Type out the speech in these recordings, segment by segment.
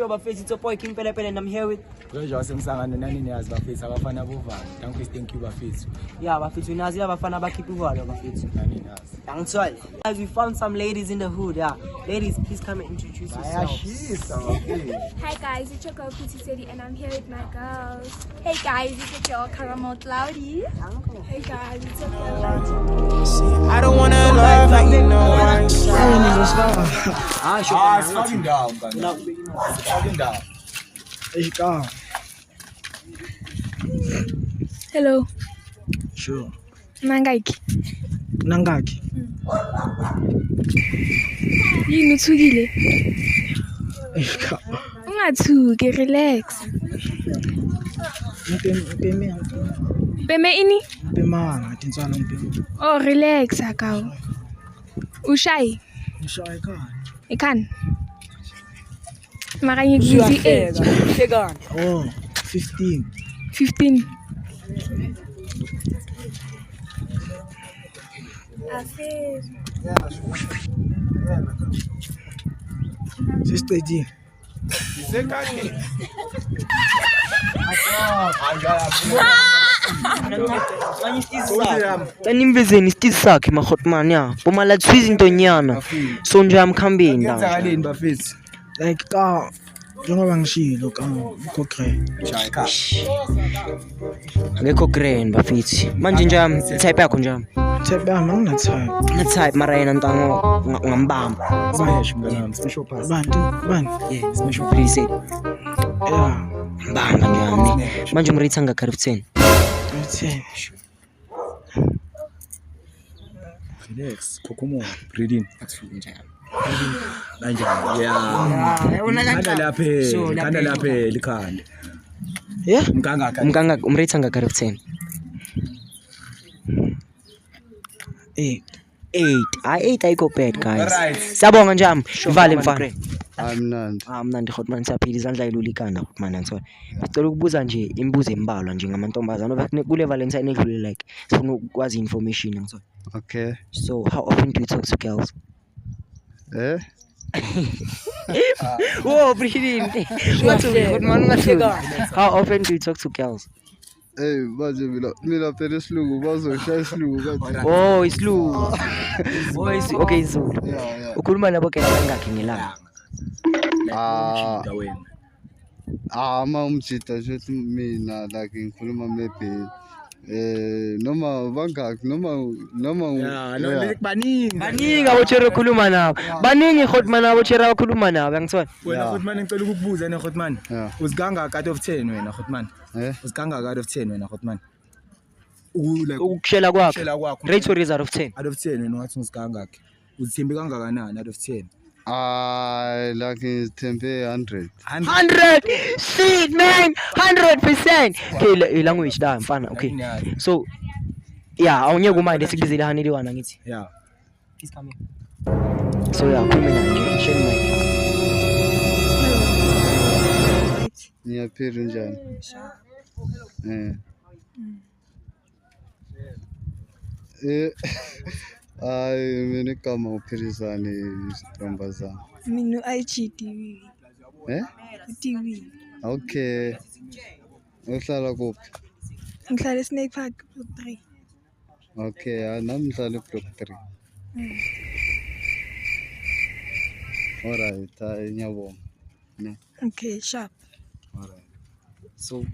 sure bafethu it's your boy King Pelepele and I'm here with Pleasure semsangano nani niyazi bafethu abafana bovalo. Thank you bafethu. yeah bafethu nazi abafana bakhipha uvalo bafethu. Nani niyazi. Angithwali. Guys, we found some ladies in the hood. Yeah. Ladies, please come and introduce yourselves. Hi guys, it's your girl Pretty City and I'm here with my girls. Hey guys, it's your girl Caramel Cloudy. Hey guys, it's your girl. I don't wanna love like you know I'm It's fucking down, man. It's fucking down. Hello. Sure. Mangaki. Nangaki. Yini uthukile? Ungathuki, relax. Peme ini? Mpemanga tinsana mpema. Oh, relax akao. Ushai. Ngishaya ekhaya. Ikan. Makanye busy age. Shegana. Oh, 15. 15. Sisicedi. Tanimvezeni still sakhe mahotman ya. Bomala twizi ntonyana. So nje amkhambeni la. Yenzakaleni bafethu. Like ka njengoba ngishilo ka kokre. Ngekho grand bafethi. Manje nje type yakho nje. Type yami angina type. Na type mara yena ntango ngambamba. Smash mnganami, special pass. Bani? Yeah, special please. Yeah. Mbamba njani. Manje umrate ngakari 10. 10. Relax, kokomo, breathing. Akufike njani. Manje. Yeah. Yabona kanjani? Khanda lapha likhanda. Yeah? Mganga umrate ngakari 10. 8. 8 ayikho bad guys. Alright. Siyabonga njami. Ivale mfana. Amnandi Mna Hotman izandla ilulika Hotman ansona. Ngicela ukubuza nje imibuzo embalwa nje ngamantombazana ngoba kule Valentine edlule like sifuna ukwazi information ngitsona. okay So how often do you talk to girls? Whoa, breathing. How often do you talk to girls? manje mina phela isilungu bazoshaya isilungu kanjani Oh, islu. Oh, okay, so. Ukhuluma nabo ke ngakhe ngelanga. Ama umjita nje mina like ngikhuluma maybe noma bangaki noma Baningi abochera ukukhuluma nabo. Baningi Hotman abochera ukukhuluma nabo ngitsona. Wena Hotman ngicela ukukubuza na Hotman. Uziganga out of 10 wena Hotman. Uziganga out of 10 wena Hotman. Ukushela kwakho. Rate or result of 10. Out of 10 wena wathi uziganga ke. Uzithembe kangakanani out of 10? like ngithembe 100 100. Shit man, 100%. Okay, language da mfana. Okay. So yeah, awunyeke uminde sikubizela haneliwana ngithi. Yeah. Please come here. So yeah, khuluma nje. Share mic. niyaphila njani Ay, mina igama uphilisane isitombazana. Mina IGTV. TV. Okay. Uhlala kuphi? Ngihlala Snake Park Block 3. Okay, nami ngihlala Block 3. Alright, ngiyabonga. Okay, sharp. Alright. So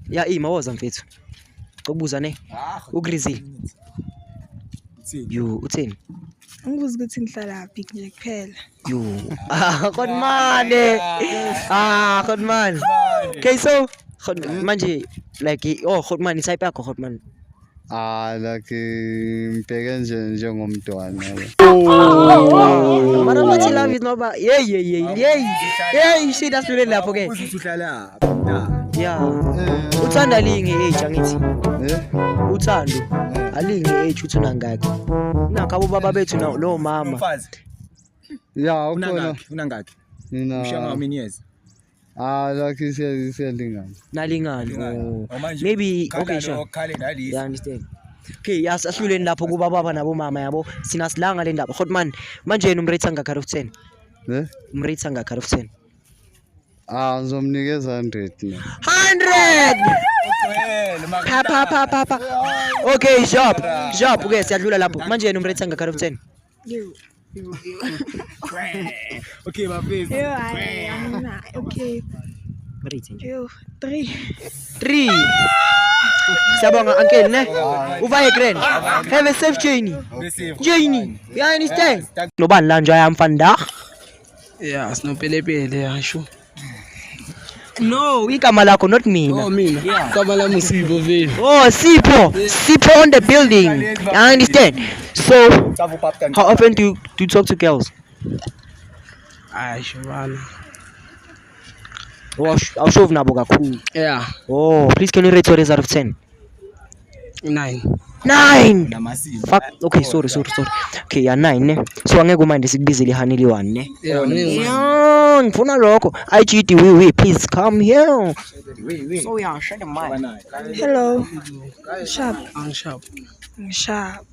yeah, mawaza mfethu. Ukubuza ne. Ugrizi. You uthini? Ngibuza ukuthi ngihlala phi nje kuphela. You. Hotman. Hotman. Okay, so manje like Hotman itype yakho Hotman. Like ngibheke njengomntwana. Mara bathi love is noba see that's really lapho ke. Uhlala. Yeah. Uthanda lingi age angithi. Uthando. Alingi age uthuna ngakho. Nakho baba bethu lo mama. Yeah, unangaki? Mina. Ushanga how many years? Like siyalingana. Nalingana. Maybe okay sure. Yeah, understand. Okay, ahluleni lapho kuba baba nabo mama yabo sina silanga le ndaba. Hotman, manje yena umrate ngakari of 10. Umrate ngakari of 10. Ngizomnikeza 100 mina. 100. Pa. Okay, Job. Okay, siyadlula lapho. Manje yena umrate out of 10. Okay, bafethu. Okay. Rate nje. 3. 3. Siyabonga uncle ne. Uvaye grand. Have a safe journey. Journey. You understand? Nobani la nje ayamfanda? Yeah, sinopelepele yasho. No, igama lakho not mina. Oh mina. Igama lami Sipho vele. Oh, Sipho on the building. You understand? So, how often do you talk to girls? Ayisho bana. Oh, awushovu nabo kakhulu. Yeah, Oh, please can you rate your out of 10? 9. 9. Fuck. Okay, sorry. Okay, ya 9 ne. So angeke umande sikubizile hanili 1 ne. Yeah, Yeah, ngifuna lokho. IGT we please come here. So yeah, shut the mic. Hello. Sharp. Angishap. Sharp.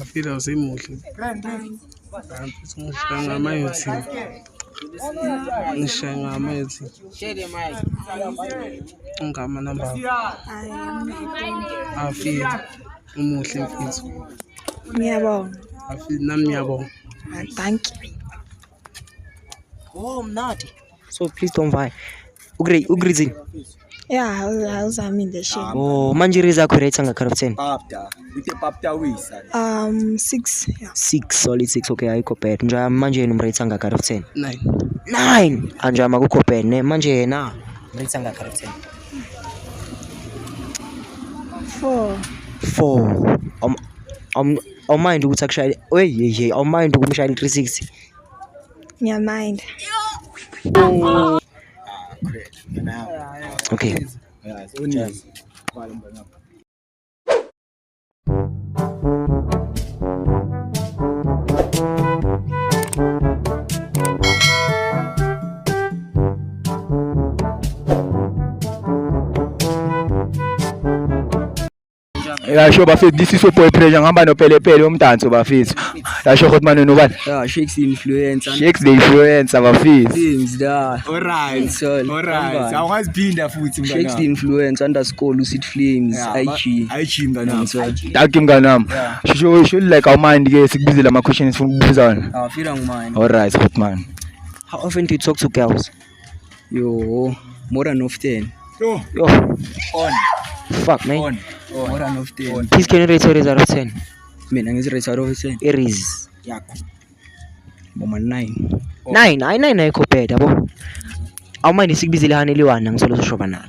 Aphila usemuhle. Ngishanga amayothi. Ngishanga amayothi. Ngama number. I am Afila umuhle mfethu. Ngiyabonga. Afila nami ngiyabonga. Thank you. Oh, I'm not. So please don't vie. Ugrizini. Yeah, I'm in the shit. Oh, manje rate zakho rate out of 10. 6. Yeah. 6, solid 6. Okay, ayikho bad. Nje manje yena umrate out of 10. 9. 9. Anje akukho bad ne. Manje yena umrate out of 10. 4. Awumind ukuthi akushayile. Hey, awumind ukumshayela 360. Ngiyamind. Okay. Yasho bafethu this is boy pressure ngihamba nopelepele umdanso bafethu. Yasho ukuthi manje nobani? Yeah, Shakes the influencer. Shakes the influencer bafethu. Teams da. Alright. Awungaziphinda futhi mngana. Shakes the influencer _ Lucid Flames IG. IG mngana. Thank you mngana. Sho like awumind ke sikubizela ama questions ufuna ukubuza wona. Afira ngumani. Alright good man. How often do you talk to girls? Yo, more than often. Yo. On. Fuck man. More than often. Please can you rate your out of 10? Mina ngizirate out of 10. Aries. Yakho. Mama 9. 9. Ay 9 ayikho bad yabo. Awumind sikubizile hanili 1 ngisolo soshoba nalo.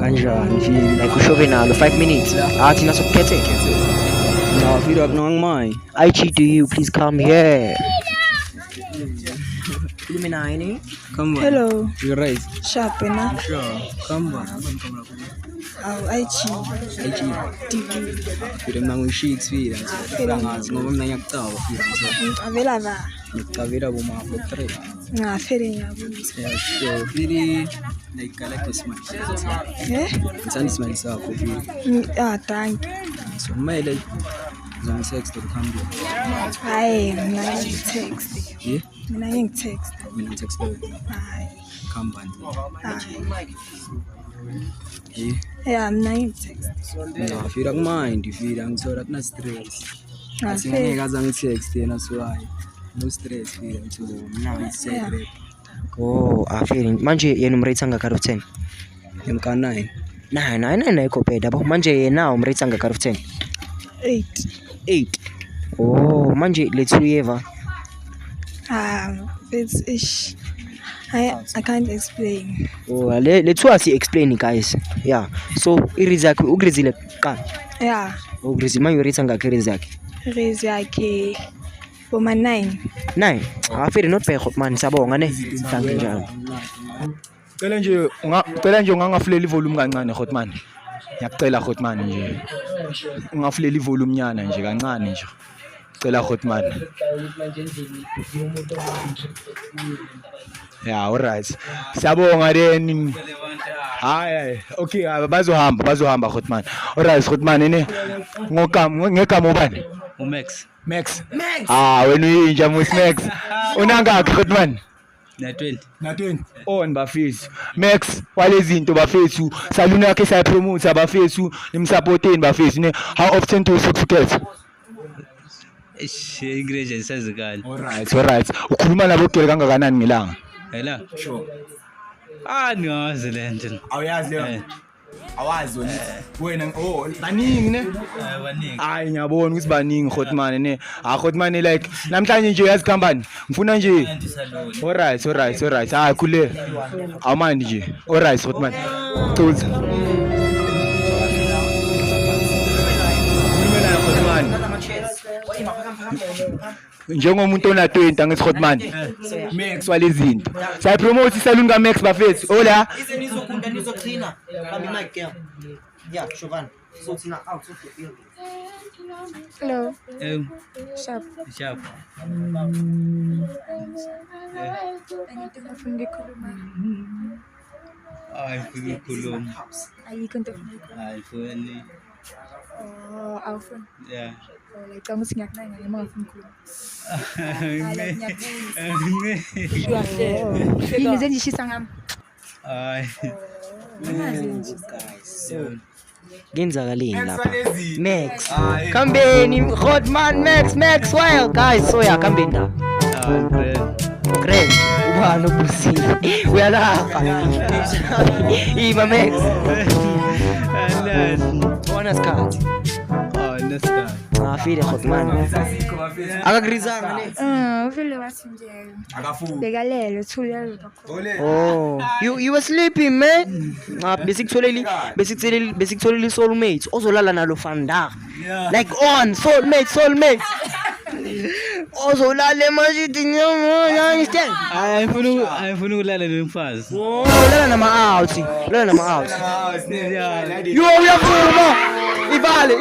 Kanjani feel? Like ushove nalo 5 minutes. Athi nasokukhethe. Na afira kunangimai. IG to you, please come here. Illuminati. Come on. Hello. You right. Sharp na. Sure. Come on. IG. TV. Fira nangu Shakes fira. Fira ngazi ngoba mina ngiyacaba fira. Avela ba. Ngicabela boma 4 3. Ngafere yabo. Yeah, sure. Really like collect smile. Ngithanda ismile sakho fira. Thank you. So kumele ngizongitext ukuhamba. Hayi, mina ngitext. Yeah. Mina ngitext. Mina ngitext. Hayi. Khamba nje. Hayi. Yeah. Yeah, mina ngitext. Ngafira kumind fira ngithola kuna stress. Ngafere. Ngeke aza ngitext yena so hayi. No stress fira nto mina ngitsekrep. Oh, aferi. Manje yena umrate out of 10. Mka 9. 9 ayikho bad yabo. Manje yena umrate out of 10. 8. Oh, manje let's ever. It's ish. I can't explain. Oh, let's explain guys. Yeah. So irizi yakhe ugrizile qala. Yeah. Ugrizile manje urate ngakhe irizi yakhe. Raise yakhe boma 9. 9. Aferi not bad man sabonga ne. Thank njalo. Cela nje ungangafulela ivolume kancane Hotman. Ngiyacela Hotman nje. Ungafulela ivolume nyana nje kancane nje. Cela Hotman. Yeah, alright. Siyabonga then. Hayi, okay, bazohamba Hotman. Alright Hotman ne. Ngegama ubani? Max. Max. Wena uyinja Max. Unangakho Hotman? Na-20. Na-20 on bafethu. Max walezinto bafethu. Salon yakhe siyapromote bafethu. Nimsupporteni bafethu ne. How often do you forget? Ingredient isazikala. Alright. Ukhuluma nabo gele kangakanani ngelanga? Hela. Sure. Ningazi le nto. Awuyazi le. Awazi wena baningi ne Baningi. hayi ngiyabona ukuthi baningi Hotman ne Hotman like namhlanje nje uyazi company ngifuna nje alright hayi khule awumandi nje alright Hotman Tulza njengomuntu ona 20 angithi Hotman Max walezinto siyapromote isalon ka Max bafethu hola Ize nizokunda nizoqina bami mic girl. Yeah, Shovan. So tina out of the building. Hello. Sharp. Sharp. Angifunde khuluma. Ayifuni ukukhuluma. Ayikho into ofuna ukukhuluma. Ayifuni. Oh, awufuni. Yeah. Ngicabanga ukuthi ngiyakunanga noma ngifuna ukukhuluma. Ngine. Yini zenjishisa ngami? Ay. Genzakaleni lapha. Max. Kambeni Hotman Max wild guys. So yeah, kambeni la. Great. Ubani ubusile. Uyalapha. Ima Max. Bona skhathi. Neska. Afile Hotman. Akagrizanga ne. Uvile wathi nje. Bekalelo thulelo kakhulu. Oh, you were sleeping man. Besikutholeli soulmates ozolala nalo fanda. Like on soulmates. Ozolala emashidi nyama, you understand? Ayifuni ukulala nomfazi. Oh, lala nama out. Yo, uyavuma. Ivale.